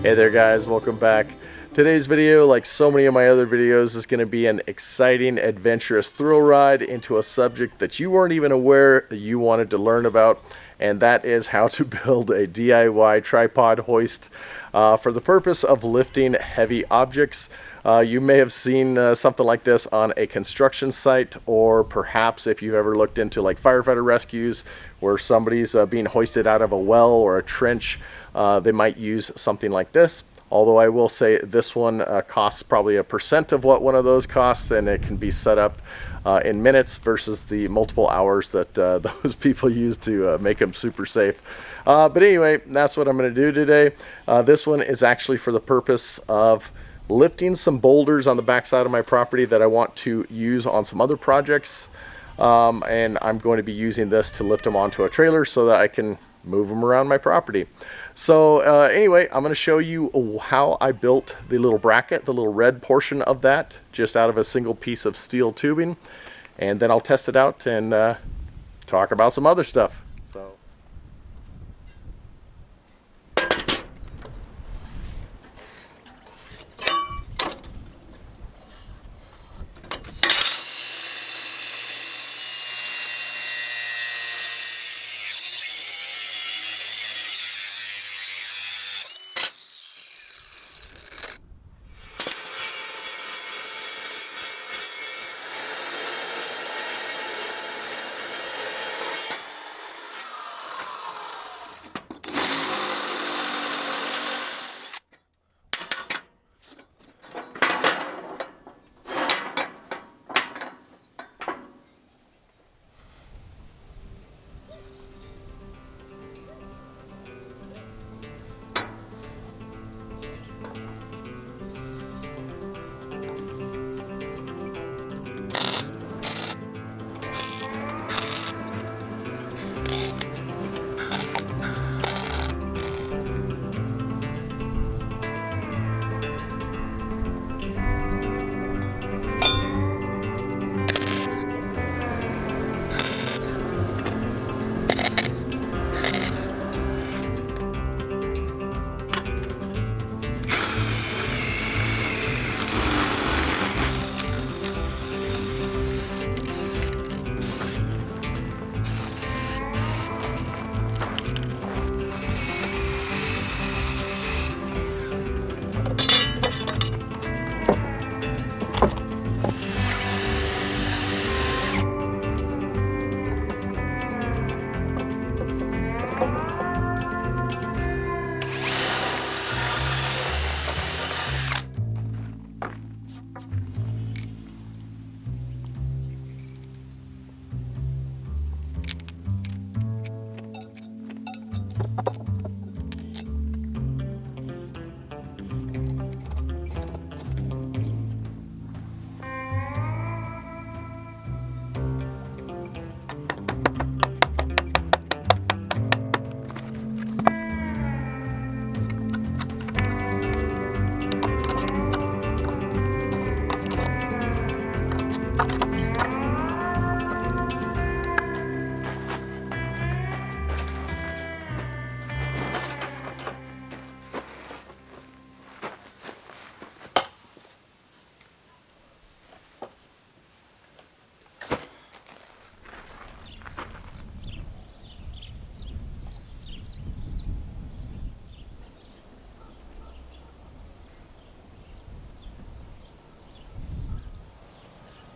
Hey there guys, welcome back. Today's video, like so many of my other videos, is going to be an exciting, adventurous thrill ride into a subject that you weren't even aware that you wanted to learn about, and that is how to build a DIY tripod hoist for the purpose of lifting heavy objects. You may have seen something like this on a construction site, or perhaps if you've ever looked into like firefighter rescues where somebody's being hoisted out of a well or a trench. They might use something like this, although I will say this one costs probably 1% of what one of those costs, and it can be set up in minutes versus the multiple hours that those people use to make them super safe. But anyway, that's what I'm going to do today. This one is actually for the purpose of lifting some boulders on the backside of my property that I want to use on some other projects, and I'm going to be using this to lift them onto a trailer so that I can move them around my property. So anyway, I'm going to show you how I built the little bracket, the little red portion of that, just out of a single piece of steel tubing, and then I'll test it out and talk about some other stuff. So.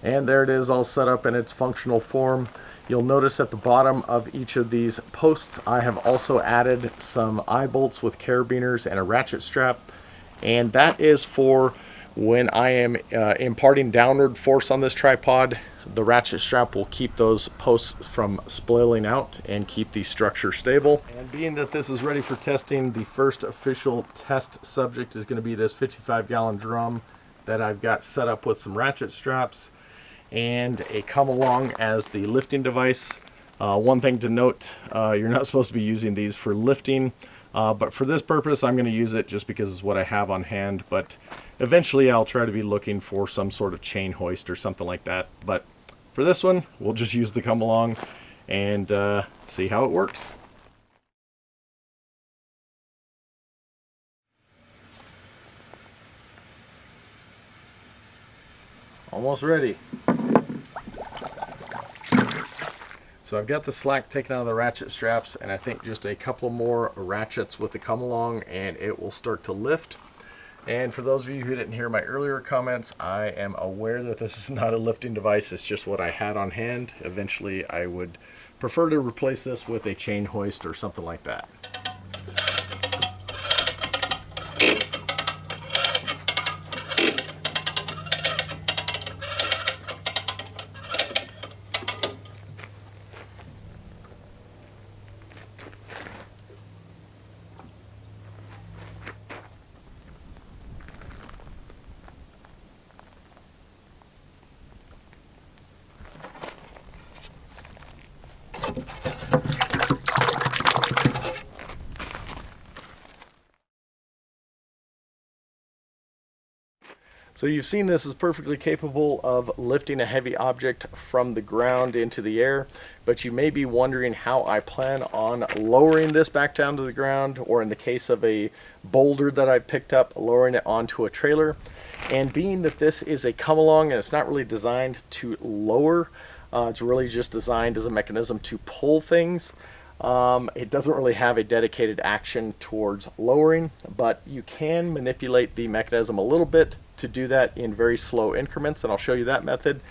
And there it is, all set up in its functional form. You'll notice at the bottom of each of these posts I have also added some eye bolts with carabiners and a ratchet strap, and that is for when I am imparting downward force on this tripod. The ratchet strap will keep those posts from splitting out and keep the structure stable. And being that this is ready for testing, the first official test subject is going to be this 55-gallon drum that I've got set up with some ratchet straps. and a come along as the lifting device. One thing to note, you're not supposed to be using these for lifting, but for this purpose I'm going to use it just because it's what I have on hand. But eventually I'll try to be looking for some sort of chain hoist or something like that. But for this one, we'll just use the come along and see how it works. Almost ready. So I've got the slack taken out of the ratchet straps, and I think just a couple more ratchets with the come along and it will start to lift. And for those of you who didn't hear my earlier comments, I am aware that this is not a lifting device, it's just what I had on hand. Eventually I would prefer to replace this with a chain hoist or something like that. So you've seen this is perfectly capable of lifting a heavy object from the ground into the air, but you may be wondering how I plan on lowering this back down to the ground, or in the case of a boulder that I picked up, lowering it onto a trailer. And being that this is a come along and it's not really designed to lower, it's really just designed as a mechanism to pull things. It doesn't really have a dedicated action towards lowering, but you can manipulate the mechanism a little bit to do that in very slow increments, and I'll show you that method.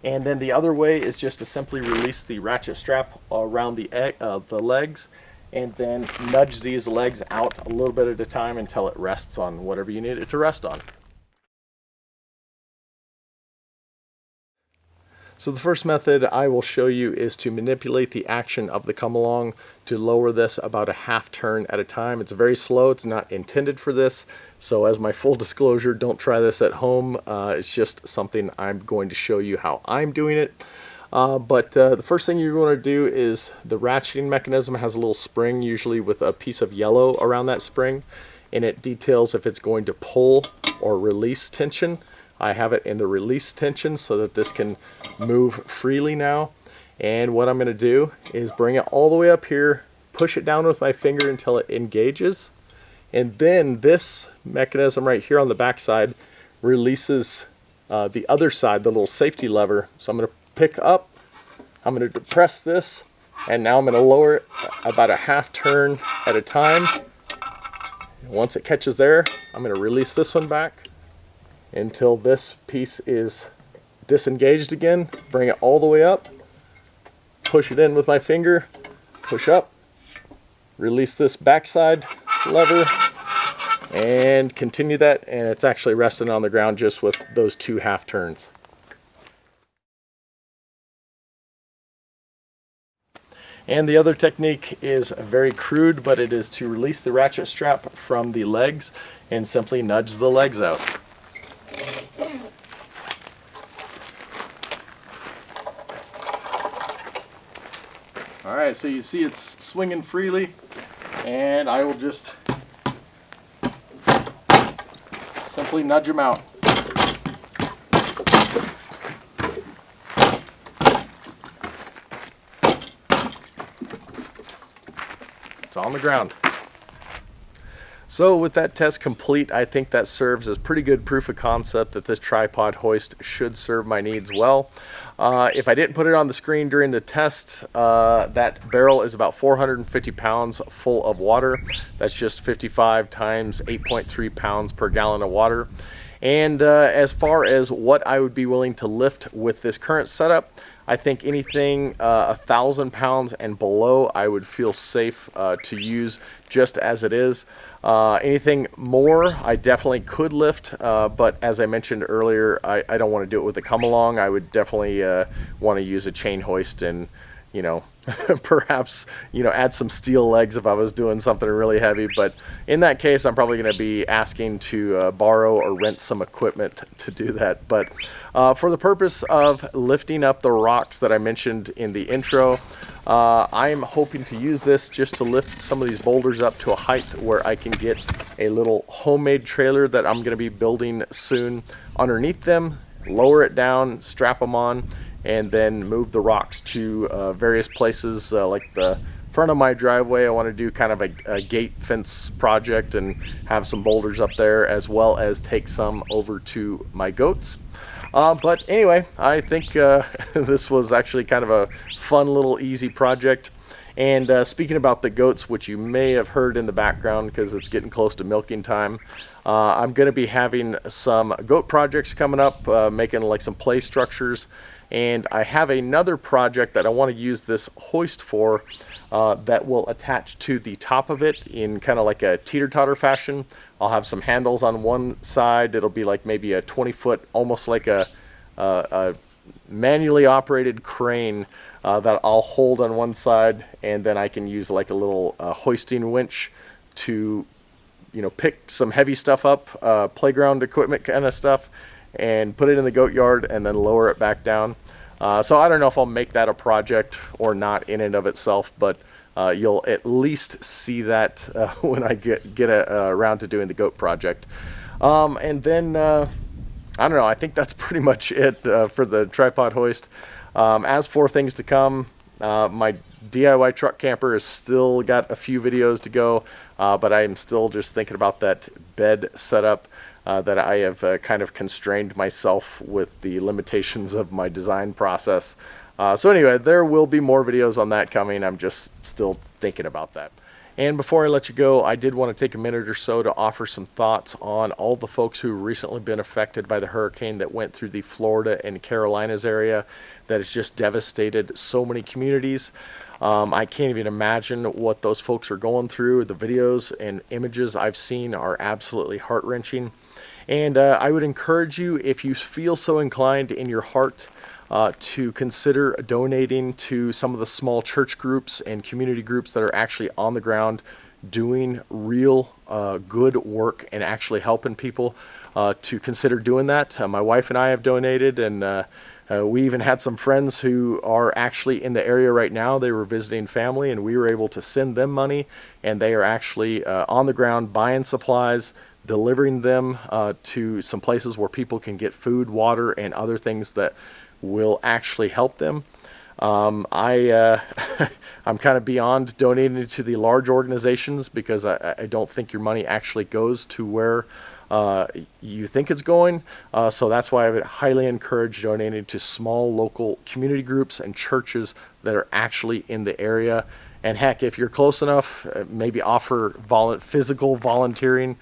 And then the other way is just to simply release the ratchet strap around the legs, and then nudge these legs out a little bit at a time until it rests on whatever you need it to rest on. So the first method I will show you is to manipulate the action of the come along to lower this about a half turn at a time. It's very slow, it's not intended for this, so as my full disclosure, don't try this at home. It's just something I'm going to show you how I'm doing it. But the first thing you're going to do is the ratcheting mechanism has a little spring, usually with a piece of yellow around that spring, and it details if it's going to pull or release tension. I have it in the release tension so that this can move freely now. And what I'm going to do is bring it all the way up here, push it down with my finger until it engages, and then this mechanism right here on the back side releases the other side, the little safety lever. So I'm going to pick up, I'm going to depress this, and now I'm going to lower it about a half turn at a time. Once it catches there, I'm going to release this one back until this piece is disengaged again. Bring it all the way up, push it in with my finger, push up, release this backside lever, and continue that, and it's actually resting on the ground just with those two half turns. And the other technique is very crude, but it is to release the ratchet strap from the legs and simply nudge the legs out. Alright, so you see it's swinging freely, and I will just simply nudge them out. It's on the ground. So with that test complete, I think that serves as pretty good proof of concept that this tripod hoist should serve my needs well. If I didn't put it on the screen during the test, that barrel is about 450 pounds full of water. That's just 55 times 8.3 pounds per gallon of water. And as far as what I would be willing to lift with this current setup, I think anything 1,000 pounds and below I would feel safe to use just as it is. Anything more I definitely could lift, but as I mentioned earlier, I don't want to do it with a come along. I would definitely want to use a chain hoist and you know, perhaps, you know, add some steel legs if I was doing something really heavy. But in that case, I'm probably going to be asking to borrow or rent some equipment to do that. But for the purpose of lifting up the rocks that I mentioned in the intro, I'm hoping to use this just to lift some of these boulders up to a height where I can get a little homemade trailer that I'm going to be building soon underneath them, lower it down, strap them on, and then move the rocks to various places like the front of my driveway. I want to do kind of a gate fence project and have some boulders up there, as well as take some over to my goats. But anyway, I think this was actually kind of a fun little easy project. And speaking about the goats, which you may have heard in the background because it's getting close to milking time, I'm going to be having some goat projects coming up, making like some play structures. And I have another project that I want to use this hoist for that will attach to the top of it in kind of like a teeter-totter fashion. I'll have some handles on one side. It'll be like maybe a 20-foot, almost like a manually operated crane that I'll hold on one side, and then I can use like a little hoisting winch to, you know, pick some heavy stuff up, playground equipment kind of stuff, and put it in the goat yard and then lower it back down. So I don't know if I'll make that a project or not in and of itself, but you'll at least see that when I get around to doing the goat project. And then I don't know, I think that's pretty much it for the tripod hoist. As for things to come, my DIY truck camper has still got a few videos to go, but I am still just thinking about that bed setup that I have kind of constrained myself with the limitations of my design process. So anyway, there will be more videos on that coming. I'm just still thinking about that. And before I let you go, I did want to take a minute or so to offer some thoughts on all the folks who recently been affected by the hurricane that went through the Florida and Carolinas area that has just devastated so many communities. I can't even imagine what those folks are going through. The videos and images I've seen are absolutely heart-wrenching. And I would encourage you, if you feel so inclined in your heart, to consider donating to some of the small church groups and community groups that are actually on the ground doing real good work and actually helping people, to consider doing that. My wife and I have donated, and we even had some friends who are actually in the area right now. They were visiting family, and we were able to send them money, and they are actually on the ground buying supplies, delivering them to some places where people can get food, water, and other things that will actually help them. I'm kind of beyond donating to the large organizations because I don't think your money actually goes to where you think it's going. So that's why I would highly encourage donating to small local community groups and churches that are actually in the area. And heck, if you're close enough, maybe offer physical volunteering.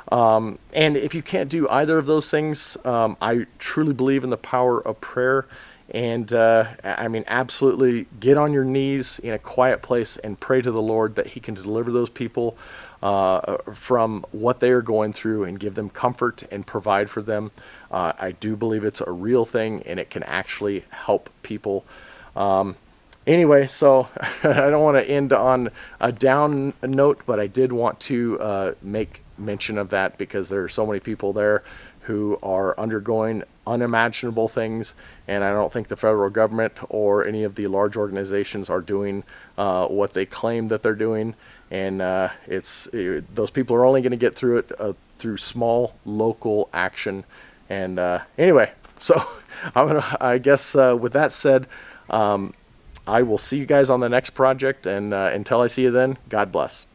And if you can't do either of those things, I truly believe in the power of prayer. And I mean, absolutely get on your knees in a quiet place and pray to the Lord that He can deliver those people from what they are going through and give them comfort and provide for them. I do believe it's a real thing, and it can actually help people. Anyway, so I don't want to end on a down note, but I did want to make mention of that because there are so many people there who are undergoing unimaginable things, and I don't think the federal government or any of the large organizations are doing what they claim that they're doing. And those people are only going to get through it through small local action. And anyway, so I guess with that said, I will see you guys on the next project, and until I see you then, God bless.